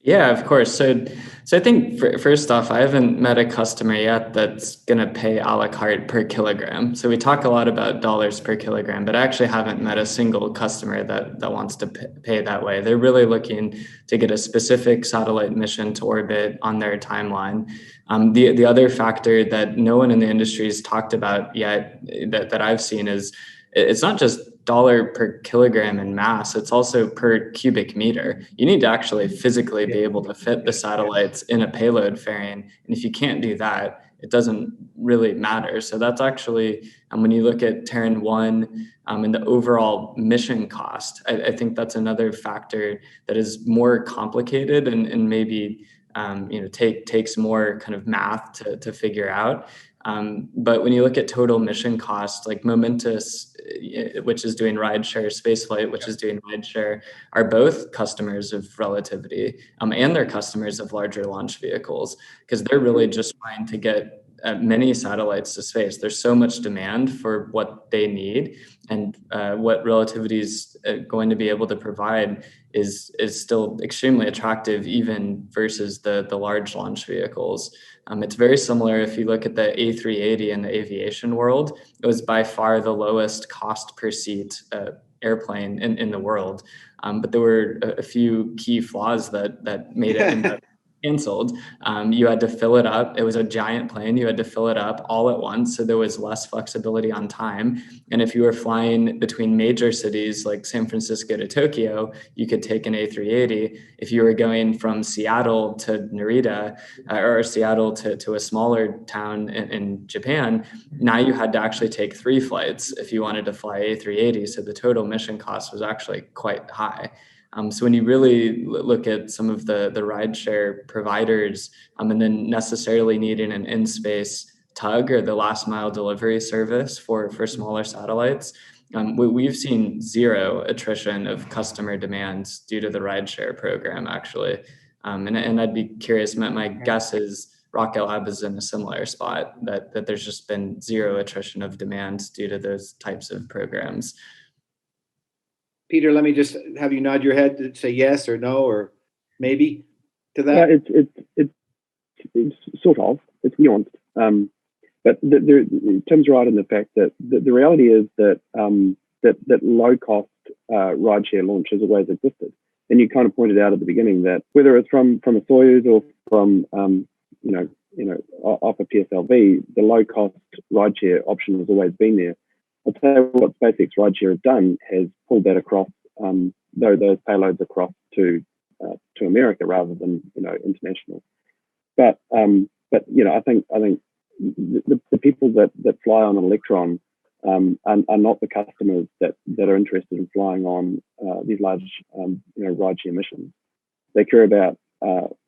Speaker 3: Yeah, of course. So I think first off, I haven't met a customer yet that's going to pay a la carte per kilogram. So we talk a lot about dollars per kilogram, but I actually haven't met a single customer that wants to pay that way. They're really looking to get a specific satellite mission to orbit on their timeline. The other factor that no one in the industry has talked about yet that I've seen is it's not just dollar per kilogram in mass, it's also per cubic meter. You need to actually physically be able to fit the satellites in a payload fairing. And if you can't do that, it doesn't really matter. So that's actually, when you look at Terran 1 and the overall mission cost, I think that's another factor that is more complicated and maybe takes more kind of math to figure out. But when you look at total mission cost, like Momentus, which is doing rideshare, Spaceflight, which is doing rideshare, are both customers of Relativity, and they're customers of larger launch vehicles, because they're really just trying to get many satellites to space. There's so much demand for what they need, and what Relativity is going to be able to provide is still extremely attractive, even versus the large launch vehicles. It's very similar if you look at the A380 in the aviation world. It was by far the lowest cost per seat airplane in the world. But there were a few key flaws that made it end up canceled. You had to fill it up. It was a giant plane. You had to fill it up all at once. So there was less flexibility on time. And if you were flying between major cities like San Francisco to Tokyo, you could take an A380. If you were going from Seattle to Narita or Seattle to a smaller town in Japan, now you had to actually take 3 flights if you wanted to fly A380. So the total mission cost was actually quite high. So when you really look at some of the rideshare providers, and then necessarily needing an in-space tug or the last mile delivery service for smaller satellites, we've seen zero attrition of customer demands due to the rideshare program, actually. And I'd be curious, my guess is Rocket Lab is in a similar spot, that there's just been zero attrition of demands due to those types of programs.
Speaker 2: Peter, let me just have you nod your head to say yes or no or maybe to that.
Speaker 4: It's sort of, it's nuanced. But Tim's right in the fact that the reality is that that low cost rideshare launch has always existed. And you kind of pointed out at the beginning that whether it's from a Soyuz or from off a PSLV, the low cost rideshare option has always been there. I'll tell you what SpaceX rideshare has done has pulled that across those payloads across to America rather than international. But I think the people that fly on an Electron are not the customers that are interested in flying on these large rideshare missions. They care about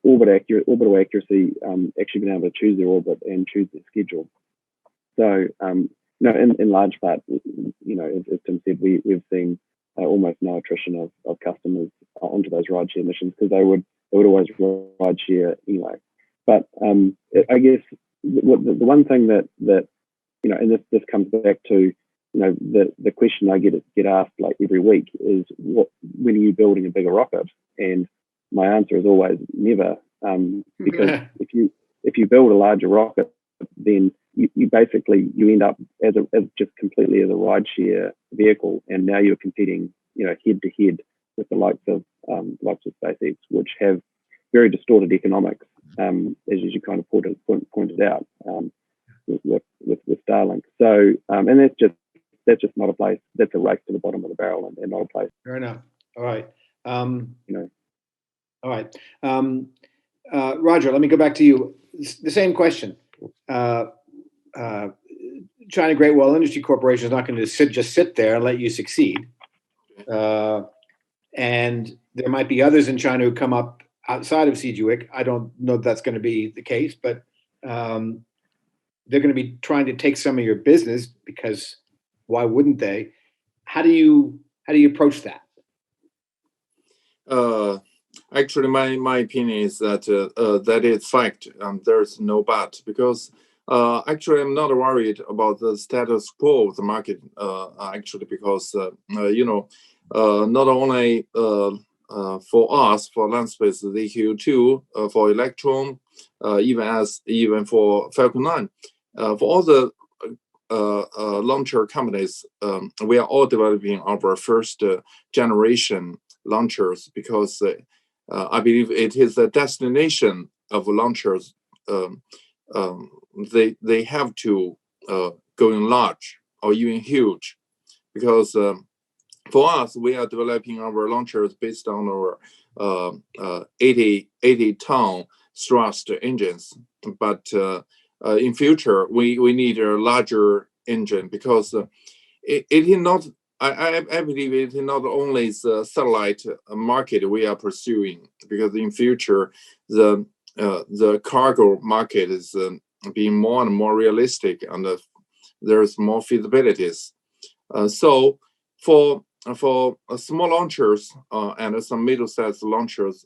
Speaker 4: orbital accuracy, actually being able to choose their orbit and choose their schedule. So in large part, as Tim said, we've seen almost no attrition of customers onto those rideshare missions because they would always rideshare anyway. But I guess the one thing that and this comes back to the question I get asked like every week is when are you building a bigger rocket? And my answer is always never, because if you build a larger rocket, then you basically end up as just completely as a rideshare vehicle, and now you're competing head to head with the likes of SpaceX, which have very distorted economics, as you kind of pointed out with Starlink. So and that's just not a place. That's a race to the bottom of the barrel and not a place.
Speaker 2: Fair enough. All right. All right. Roger, let me go back to you. The same question. China Great Wall Industry Corporation is not going to just sit there and let you succeed. And there might be others in China who come up outside of Sedgwick. I don't know if that's going to be the case, but they're going to be trying to take some of your business because why wouldn't they? How do you approach that?
Speaker 5: Actually, my opinion is that that is fact. There's no but, because actually I'm not worried about the status quo of the market. Actually, because not only for us, for Landspace ZQ2, for Electron, even for Falcon 9, for all the launcher companies, we are all developing our first generation launchers because I believe it is the destination of launchers. They have to go in large or even huge, because for us, we are developing our launchers based on our 80-ton thrust engines. But in future, we need a larger engine, because it is not. I believe it is not only the satellite market we are pursuing, because in future the cargo market is being more and more realistic, and there's more feasibilities. So for small launchers and some middle-sized launchers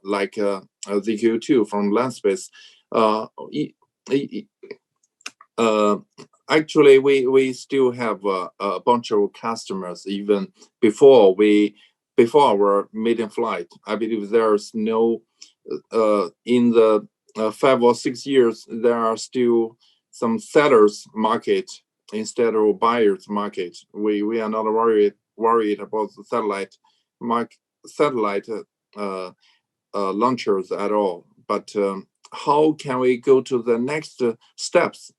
Speaker 5: like ZQ2 from Landspace, actually we still have a bunch of customers even before our maiden flight. I believe there's no in the 5 or 6 years there are still some sellers market instead of buyers market. We are not worried about the satellite launchers at all. But how can we go to the next steps?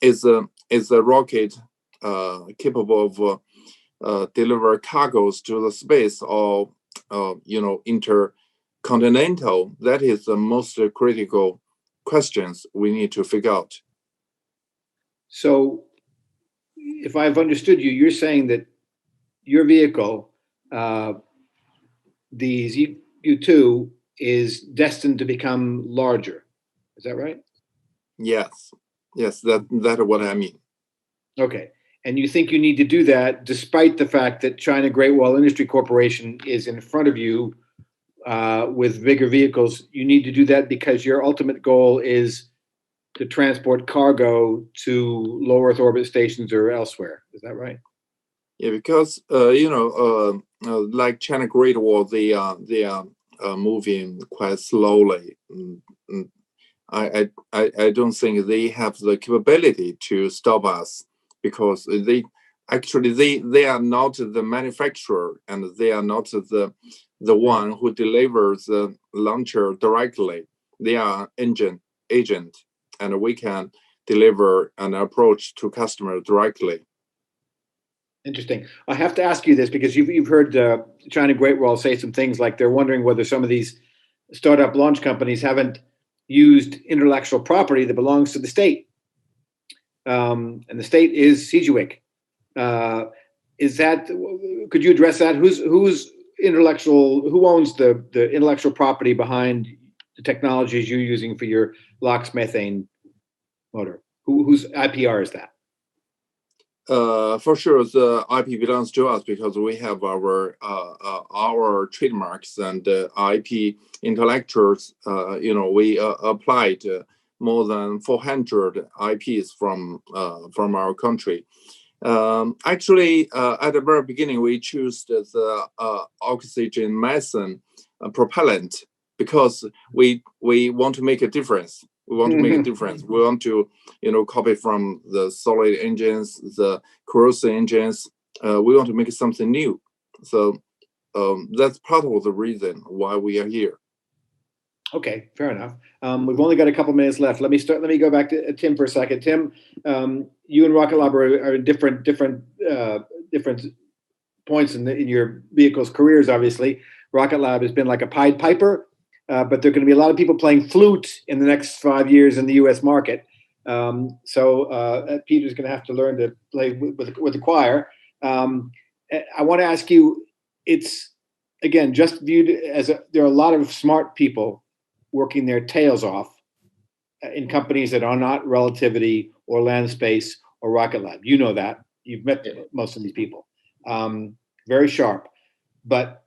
Speaker 5: Is a rocket capable of deliver cargoes to the space or intercontinental? That is the most critical questions we need to figure out.
Speaker 2: So if I've understood you, you're saying that your vehicle, the ZQ2, is destined to become larger. Is that right?
Speaker 5: Yes, that is what I mean.
Speaker 2: Okay. And you think you need to do that despite the fact that China Great Wall Industry Corporation is in front of you with bigger vehicles. You need to do that because your ultimate goal is to transport cargo to low Earth orbit stations or elsewhere. Is that right?
Speaker 5: Yeah, because like China Great Wall, they are moving quite slowly. I don't think they have the capability to stop us, because they are not the manufacturer, and they are not the one who delivers the launcher directly. They are agent, and we can deliver an approach to customer directly.
Speaker 2: Interesting. I have to ask you this because you've heard China Great Wall say some things like they're wondering whether some of these startup launch companies haven't used intellectual property that belongs to the state, and the state is Sedgwick. Is that? Could you address that? Who owns the intellectual property behind the technologies you're using for your LOX methane motor? Whose IPR is that?
Speaker 5: For sure, the IP belongs to us because we have our trademarks and IP intellectuals. We applied more than 400 IPs from our country. Actually, at the very beginning, we chose the oxygen methane propellant because we want to make a difference. We want to make a difference. We want to, copy from the solid engines, the corrosive engines. We want to make something new. So that's part of the reason why we are here.
Speaker 2: Okay, fair enough. We've only got a couple minutes left. Let me go back to Tim for a second. Tim, you and Rocket Lab are in different points in your vehicle's careers. Obviously, Rocket Lab has been like a Pied Piper, but there are going to be a lot of people playing flute in the next 5 years in the U.S. market. So Peter's going to have to learn to play with the choir. I want to ask you, it's again just viewed as there are a lot of smart people working their tails off in companies that are not Relativity or Landspace or Rocket Lab. You know that. You've met most of these people. Very sharp. But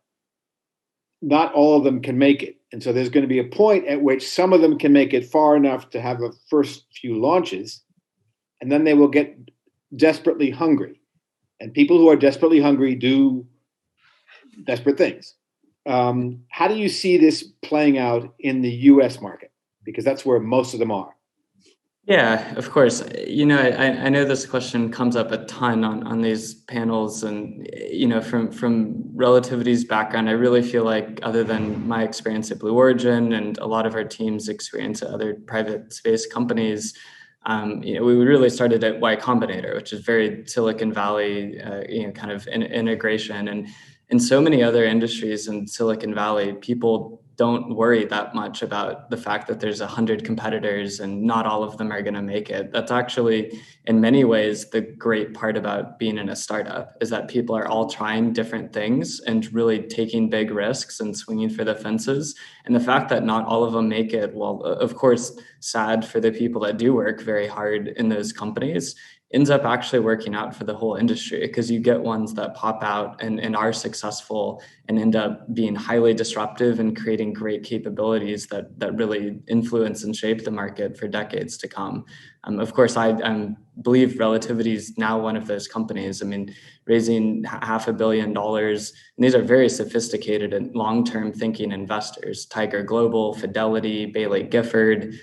Speaker 2: not all of them can make it. And so there's going to be a point at which some of them can make it far enough to have a first few launches, and then they will get desperately hungry. And people who are desperately hungry do desperate things. How do you see this playing out in the US market? Because that's where most of them are.
Speaker 3: Yeah, of course. I know this question comes up a ton on these panels, and from Relativity's background, I really feel like, other than my experience at Blue Origin and a lot of our team's experience at other private space companies, we really started at Y Combinator, which is very Silicon Valley, kind of integration, and in so many other industries in Silicon Valley, people don't worry that much about the fact that there's 100 competitors and not all of them are going to make it. That's actually, in many ways, the great part about being in a startup, is that people are all trying different things and really taking big risks and swinging for the fences. And the fact that not all of them make it, well, of course, sad for the people that do work very hard in those companies, ends up actually working out for the whole industry, because you get ones that pop out and are successful and end up being highly disruptive and creating great capabilities that really influence and shape the market for decades to come. Of course, I believe Relativity is now one of those companies. I mean, raising $500 million, and these are very sophisticated and long-term thinking investors. Tiger Global, Fidelity, Bailey Gifford,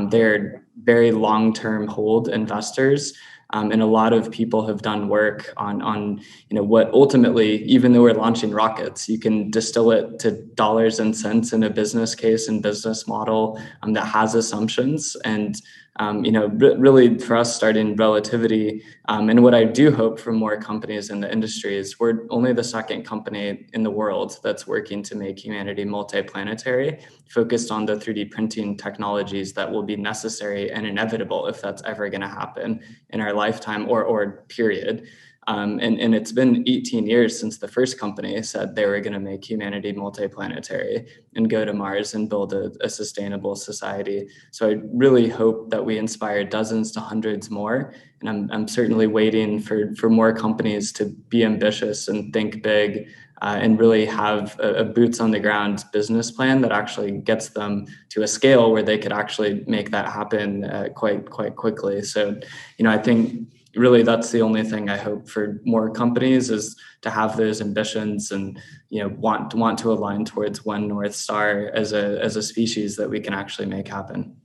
Speaker 3: they're very long-term hold investors. And a lot of people have done work on what ultimately, even though we're launching rockets, you can distill it to dollars and cents in a business case and business model that has assumptions. And really, for us starting Relativity, and what I do hope for more companies in the industry is we're only the second company in the world that's working to make humanity multiplanetary, focused on the 3D printing technologies that will be necessary and inevitable if that's ever going to happen in our lifetime or period. And it's been 18 years since the first company said they were going to make humanity multiplanetary and go to Mars and build a sustainable society. So I really hope that we inspire dozens to hundreds more. And I'm certainly waiting for more companies to be ambitious and think big, and really have a boots on the ground business plan that actually gets them to a scale where they could actually make that happen quite quickly. So, I think really that's the only thing I hope for more companies, is to have those ambitions and want to align towards one North Star as a species that we can actually make happen.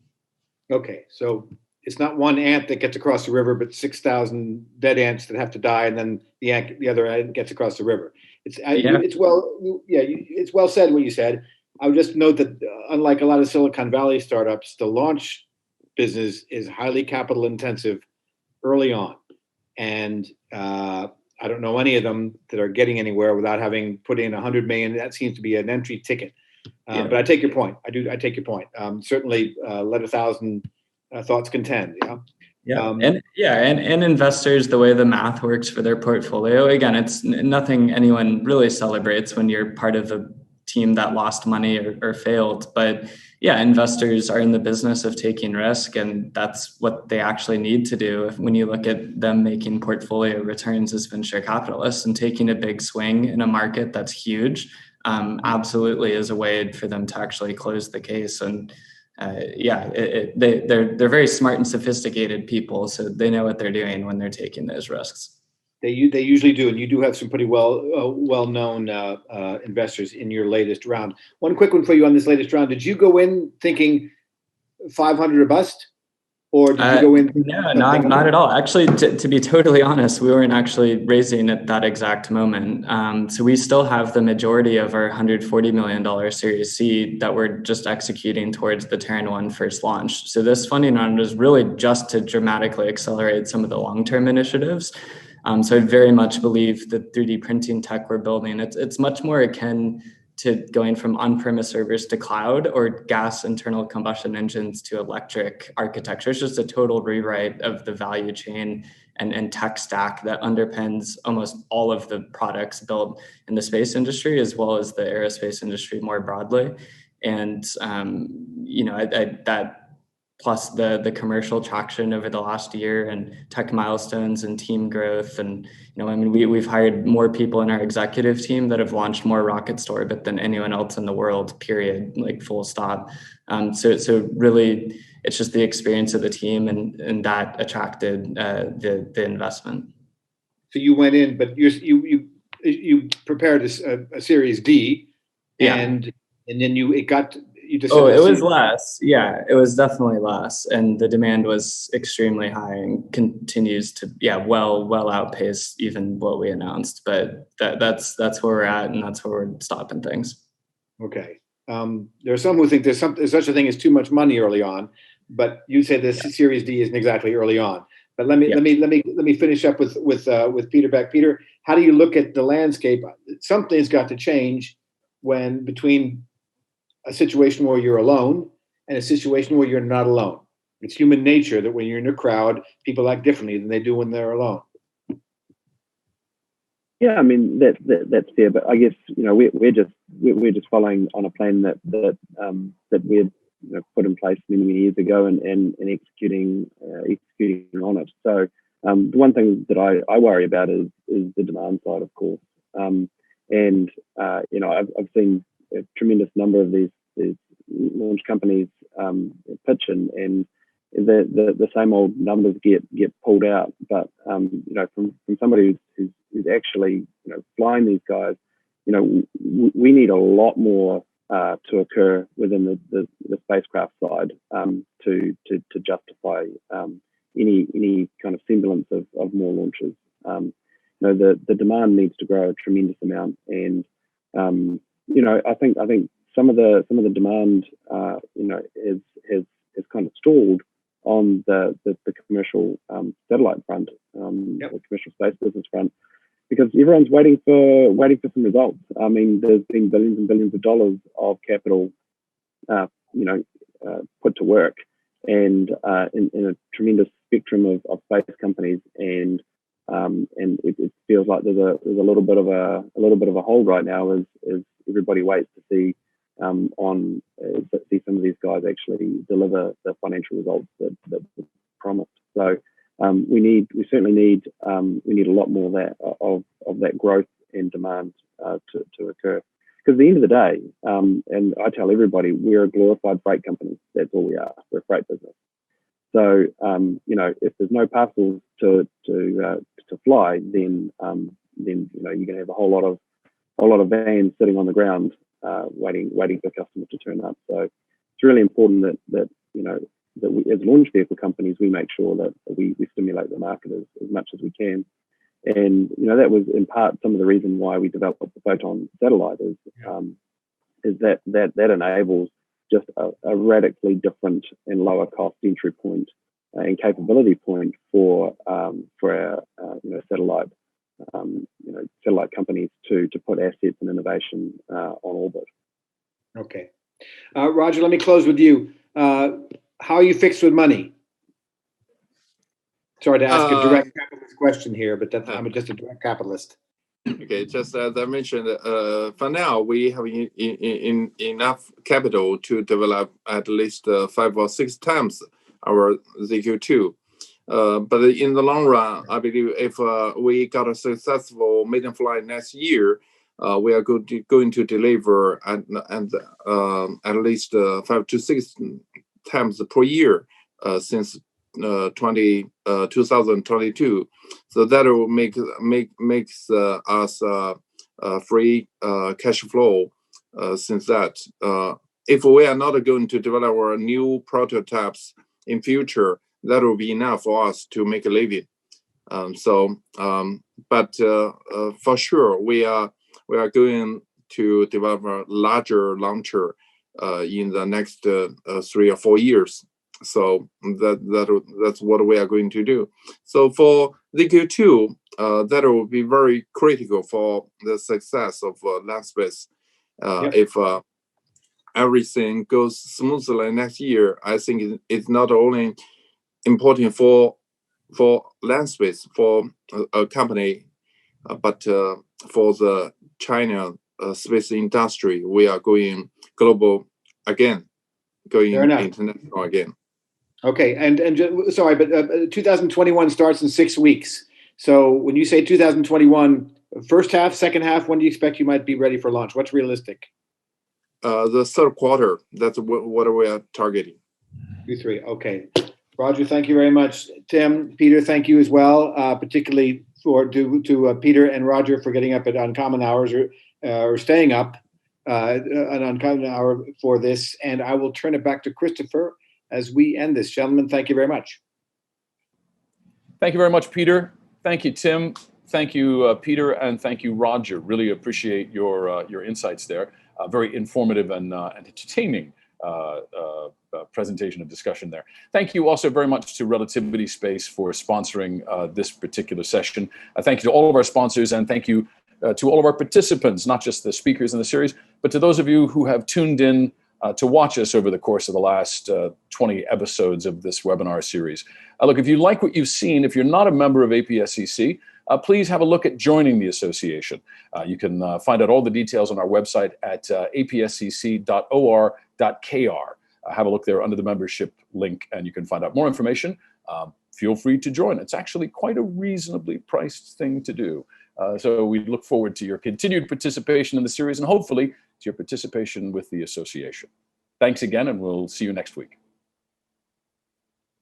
Speaker 2: Okay, so it's not one ant that gets across the river, but 6,000 dead ants that have to die, and then the other ant gets across the river. It's well said what you said. I would just note that unlike a lot of Silicon Valley startups, the launch business is highly capital intensive early on, and I don't know any of them that are getting anywhere without having put in 100 million. That seems to be an entry ticket. But I take your point. I take your point. Certainly, let 1,000 thoughts contend.
Speaker 3: And investors, the way the math works for their portfolio, again, it's nothing anyone really celebrates when you're part of a team that lost money or failed. But investors are in the business of taking risk, and that's what they actually need to do. When you look at them making portfolio returns as venture capitalists and taking a big swing in a market that's huge, absolutely is a way for them to actually close the case. And they're very smart and sophisticated people, so they know what they're doing when they're taking those risks.
Speaker 2: They usually do, and you do have some pretty well-known investors in your latest round. One quick one for you on this latest round: did you go in thinking 500 or bust, or did you go in?
Speaker 3: No, not at all. Actually, to be totally honest, we weren't actually raising at that exact moment. So we still have the majority of our $140 million Series C that we're just executing towards the Terran 1 first launch. So this funding round was really just to dramatically accelerate some of the long-term initiatives. So I very much believe the 3D printing tech we're building, it's much more akin to going from on-premise servers to cloud, or gas internal combustion engines to electric architecture. It's just a total rewrite of the value chain and tech stack that underpins almost all of the products built in the space industry, as well as the aerospace industry more broadly. And that plus the commercial traction over the last year and tech milestones and team growth. And, we've hired more people in our executive team that have launched more rockets to orbit than anyone else in the world, period, like full stop. So really, it's just the experience of the team and that attracted the investment.
Speaker 2: So you went in, but you prepared a Series D, and then you decided.
Speaker 3: It was less. Yeah, it was definitely less, and the demand was extremely high and continues to well outpace even what we announced. But that's where we're at, and that's where we're stopping things.
Speaker 2: Okay. There are some who think there's such a thing as too much money early on, but you say this Series D isn't exactly early on. But let me finish up with Peter Beck. Peter, how do you look at the landscape? Something's got to change between a situation where you're alone and a situation where you're not alone. It's human nature that when you're in a crowd, people act differently than they do when they're alone.
Speaker 4: Yeah, I mean that's fair, but I guess we're just following on a plan that we had put in place many years ago and executing on it. So the one thing that I worry about is the demand side, of course, and I've seen a tremendous number of these launch companies pitch, and the same old numbers get pulled out. But from somebody who's actually flying these guys, we need a lot more to occur within the spacecraft side to justify any kind of semblance of more launches. The demand needs to grow a tremendous amount, and I think some of the demand has kind of stalled on the commercial satellite front, the commercial space business front, because everyone's waiting for some results. I mean, there's been billions and billions of dollars of capital, put to work, and in a tremendous spectrum of space companies, and and it feels like there's a little bit of a hold right now as everybody waits to see see some of these guys actually deliver the financial results that were promised. So we certainly need a lot more of that growth and demand to occur. Because at the end of the day, and I tell everybody, we're a glorified freight company. That's all we are. We're a freight business. So if there's no parcels to fly, then you're going to have a whole lot of vans sitting on the ground waiting for customers to turn up. So it's really important that we, as launch vehicle companies, we make sure that we stimulate the market as much as we can. And that was in part some of the reason why we developed the Photon satellite is that enables just a radically different and lower cost entry point and capability point for our satellite companies to put assets and innovation on orbit.
Speaker 2: Okay, Roger, let me close with you. How are you fixed with money? Sorry to ask a direct capitalist question here, but I'm just a direct capitalist.
Speaker 5: Okay, just as I mentioned, for now we have enough capital to develop at least 5 or 6 times our ZQ2. But in the long run, I believe if we got a successful maiden flight next year, we are going to deliver at least 5 to 6 times per year since 2022. So that will makes us free cash flow since that. If we are not going to develop our new prototypes in future, that will be enough for us to make a living. But for sure, we are going to develop a larger launcher in the next 3 or 4 years. So that's what we are going to do. So for ZQ2, that will be very critical for the success of Landspace. If everything goes smoothly next year, I think it's not only important for Landspace, for a company, but for the China space industry. We are going global again, going international again.
Speaker 2: Okay, and sorry, but 2021 starts in 6 weeks. So when you say 2021, first half, second half, when do you expect you might be ready for launch? What's realistic?
Speaker 5: The third quarter. That's what we are targeting.
Speaker 2: Q3. Okay. Roger, thank you very much. Tim, Peter, thank you as well, particularly to Peter and Roger for getting up at uncommon hours or staying up an uncommon hour for this. And I will turn it back to Christopher as we end this. Gentlemen, thank you very much.
Speaker 1: Thank you very much, Peter. Thank you, Tim. Thank you, Peter, and thank you, Roger. Really appreciate your insights there. Very informative and entertaining presentation and discussion there. Thank you also very much to Relativity Space for sponsoring this particular session. Thank you to all of our sponsors, and thank you to all of our participants, not just the speakers in the series, but to those of you who have tuned in to watch us over the course of the last 20 episodes of this webinar series. Look, if you like what you've seen, if you're not a member of APSCC, please have a look at joining the association. You can find out all the details on our website at apscc.or.kr. Have a look there under the membership link, and you can find out more information. Feel free to join. It's actually quite a reasonably priced thing to do. So we look forward to your continued participation in the series and hopefully to your participation with the association. Thanks again, and we'll see you next week.